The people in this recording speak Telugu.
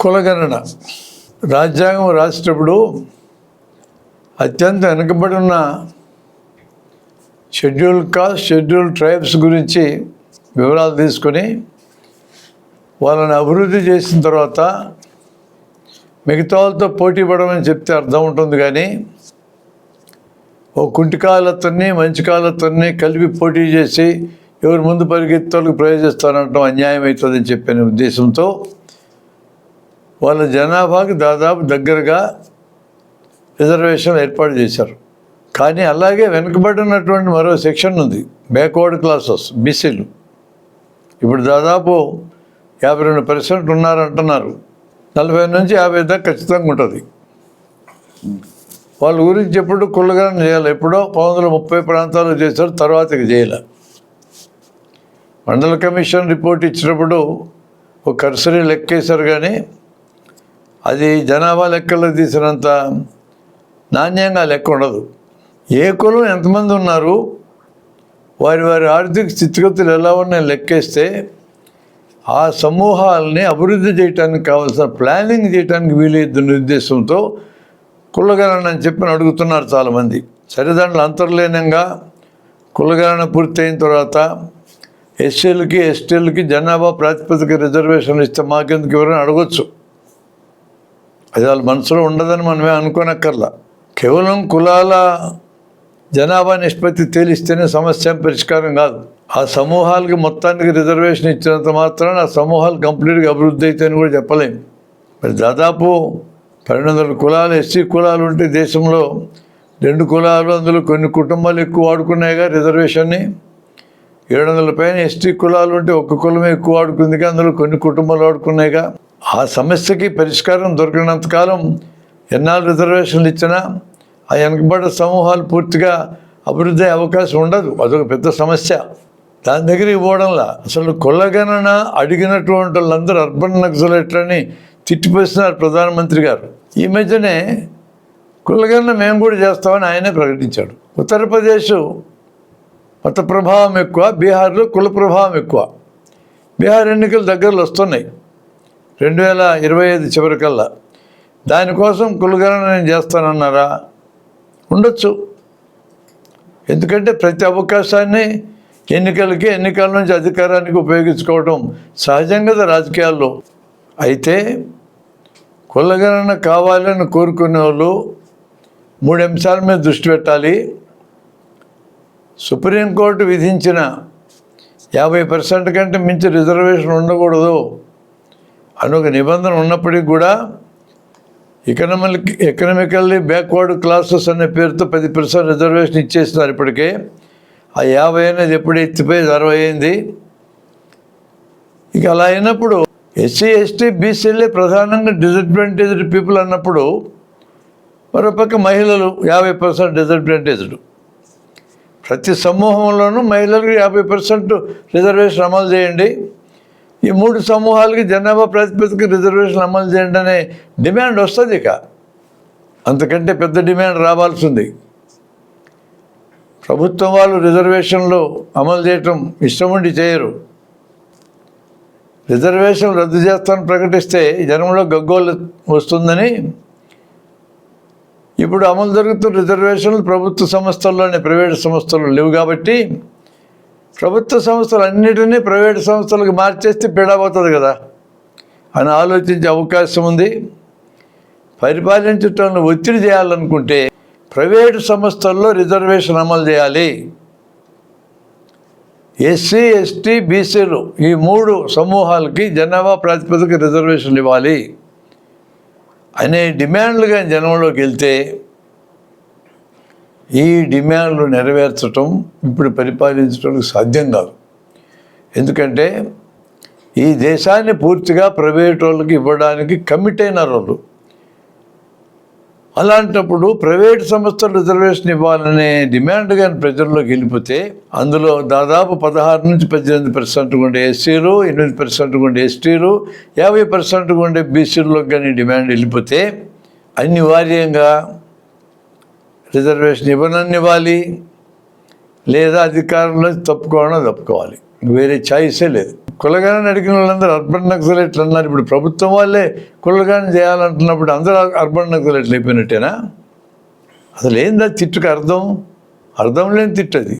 కులగణన రాజ్యాంగం రాసేటప్పుడు అత్యంత వెనుకబడి ఉన్న షెడ్యూల్ కాస్ట్, షెడ్యూల్ ట్రైబ్స్ గురించి వివరాలు తీసుకొని వాళ్ళని అభివృద్ధి చేసిన తర్వాత మిగతా వాళ్ళతో పోటీ పడమని చెప్తే అర్థం ఉంటుంది. కానీ ఓ కుంటి కాళ్ళతోని మంచి కాళ్ళతోని కలిపి పోటీ చేసి ఎవరు ముందు పరిగెత్తులకు ప్రయోజిస్తానంటాం అన్యాయం అవుతుందని చెప్పిన ఉద్దేశంతో వాళ్ళ జనాభాకి దాదాపు దగ్గరగా రిజర్వేషన్ ఏర్పాటు చేశారు. కానీ అలాగే వెనుకబడినటువంటి మరో సెక్షన్ ఉంది, బ్యాక్వర్డ్ క్లాసెస్, బీసీలు. ఇప్పుడు దాదాపు 52% ఉన్నారంటున్నారు. 40 నుంచి 50 దాకా ఖచ్చితంగా ఉంటుంది. వాళ్ళ గురించి ఎప్పుడు కులగణన చేయాలి. ఎప్పుడో 1930 ప్రాంతాల్లో చేశారు, తర్వాత చేయాలి. మండల కమిషన్ రిపోర్ట్ ఇచ్చినప్పుడు ఒక కర్సరీ లెక్కేశారు, కానీ అది జనాభా లెక్కల్లో తీసినంత నాణ్యంగా లెక్క ఉండదు. ఏ కులం ఎంతమంది ఉన్నారు, వారి వారి ఆర్థిక స్థితిగతులు ఎలా ఉన్నాయని లెక్కేస్తే ఆ సమూహాలని అభివృద్ధి చేయడానికి కావాల్సిన ప్లానింగ్ చేయడానికి వీలైద్దున్న ఉద్దేశంతో కులగణన అని చెప్పి అడుగుతున్నారు చాలామంది. సరే, దాంట్లో అంతర్లీనంగా కులగణన పూర్తయిన తర్వాత ఎస్సీలకి ఎస్టీలకి జనాభా ప్రాతిపదిక రిజర్వేషన్లు ఇస్తే మాకెందుకు ఎవరైనా అడగొచ్చు. అది వాళ్ళ మనసులో ఉండదని మనమే అనుకోనక్కర్లా. కేవలం కులాల జనాభా నిష్పత్తి తేలిస్తేనే సమస్య పరిష్కారం కాదు. ఆ సమూహాలకి మొత్తానికి రిజర్వేషన్ ఇచ్చినంత మాత్రాన ఆ సమూహాలు కంప్లీట్గా అభివృద్ధి అవుతాయని కూడా చెప్పలేము. మరి దాదాపు 1200 కులాలు ఎస్సీ కులాలు ఉంటే దేశంలో 2 కులాలు, అందులో కొన్ని కుటుంబాలు ఎక్కువ వాడుకున్నాయిగా రిజర్వేషన్ని. 700 పైన ఎస్టీ కులాలు ఉంటే ఒక్క కులమే ఎక్కువ వాడుకుందిగా, అందులో కొన్ని కుటుంబాలు వాడుకున్నాయిగా. ఆ సమస్యకి పరిష్కారం దొరికినంతకాలం ఎన్నాళ్ళు రిజర్వేషన్లు ఇచ్చినా ఆ వెనుకబడ్డ సమూహాలు పూర్తిగా అభివృద్ధి అయ్యే అవకాశం ఉండదు. అదొక పెద్ద సమస్య. దాని దగ్గరికి పోవడంలా అసలు కులగణన అడిగినటువంటి వాళ్ళందరూ అర్బన్ నక్సలైట్లని తిట్టిపోస్తున్నారు ప్రధానమంత్రి గారు. ఈ మధ్యనే కులగణన మేము కూడా చేస్తామని ఆయనే ప్రకటించాడు. ఉత్తరప్రదేశ్ మత ప్రభావం ఎక్కువ, బీహార్లో కుల ప్రభావం ఎక్కువ. బీహార్ ఎన్నికలు దగ్గరలో వస్తున్నాయి 2025 చివరికల్లా. దానికోసం కులగణన నేను చేస్తానన్నారా? ఉండొచ్చు. ఎందుకంటే ప్రతి అవకాశాన్ని ఎన్నికల నుంచి అధికారానికి ఉపయోగించుకోవడం సహజం కదా రాజకీయాల్లో. అయితే కులగణన కావాలని కోరుకునే వాళ్ళు 3 అంశాల మీద దృష్టి పెట్టాలి. సుప్రీంకోర్టు విధించిన 50% కంటే మించి రిజర్వేషన్ ఉండకూడదు అని ఒక నిబంధన ఉన్నప్పటికీ కూడా ఎకనామికల్లీ బ్యాక్వర్డ్ క్లాసెస్ అనే పేరుతో 10% రిజర్వేషన్ ఇచ్చేస్తున్నారు ఇప్పటికే. ఆ 50 అనేది ఎప్పుడు ఎత్తిపోయి 60 అయింది. ఇక అలా అయినప్పుడు ఎస్సీ ఎస్టీ బీసీలే ప్రధానంగా డిసడ్వాంటేజ్డ్ పీపుల్ అన్నప్పుడు మరోపక్క మహిళలు 50% డిసడ్వాంటేజ్డ్. ప్రతి సమూహంలోనూ మహిళలకు 50% రిజర్వేషన్ అమలు చేయండి, ఈ 3 సమూహాలకి జనాభా ప్రాతిపదిక రిజర్వేషన్ అమలు చేయండి అనే డిమాండ్ వస్తుంది. ఇక అంతకంటే పెద్ద డిమాండ్ రావాల్సింది. ప్రభుత్వం వాళ్ళు రిజర్వేషన్లు అమలు చేయటం ఇష్టం ఉండి చేయరు. రిజర్వేషన్ రద్దు చేస్తామని ప్రకటిస్తే జనంలో గగ్గోలు వస్తుందని ఇప్పుడు అమలు జరుగుతున్న రిజర్వేషన్లు ప్రభుత్వ సంస్థల్లోనే, ప్రైవేటు సంస్థలు లేవు. కాబట్టి ప్రభుత్వ సంస్థలు అన్నిటినీ ప్రైవేటు సంస్థలకు మార్చేస్తే పీడపోతుంది కదా అని ఆలోచించే అవకాశం ఉంది. పరిపాలించటంలో ఒత్తిడి చేయాలనుకుంటే ప్రైవేటు సంస్థల్లో రిజర్వేషన్ అమలు చేయాలి. ఎస్సీ ఎస్టీ బీసీలు ఈ 3 సమూహాలకి జనాభా ప్రాతిపదిక రిజర్వేషన్లు ఇవ్వాలి అనే డిమాండ్లుగా జనంలోకి వెళ్తే ఈ డిమాండ్లు నెరవేర్చడం ఇప్పుడు పరిపాలించడానికి సాధ్యం కాదు. ఎందుకంటే ఈ దేశాన్ని పూర్తిగా ప్రైవేట్ వాళ్ళకి ఇవ్వడానికి కమిట్ అయినారు వాళ్ళు. అలాంటప్పుడు ప్రైవేట్ సంస్థలు రిజర్వేషన్ ఇవ్వాలనే డిమాండ్ కానీ ప్రజల్లోకి వెళ్ళిపోతే అందులో దాదాపు 16 నుంచి 18% ఉండే ఎస్సీలు, 8% ఉండే ఎస్టీలు, 50% ఉండే బీసీల్లోకి కానీ డిమాండ్ వెళ్ళిపోతే అనివార్యంగా రిజర్వేషన్ ఇవ్వాలి, లేదా అధికారంలో తప్పుకోవాలి. వేరే ఛాయిసే లేదు. కులగాని అడిగిన వాళ్ళందరూ అర్బన్ నక్సలైట్లు అన్నారు. ఇప్పుడు ప్రభుత్వం వాళ్ళే కులగాని చేయాలంటున్నప్పుడు అందరూ అర్బన్ నక్సలైట్లు అయిపోయినట్టేనా? అసలు ఏందా తిట్టుకు అర్థం లేని తిట్టు అది.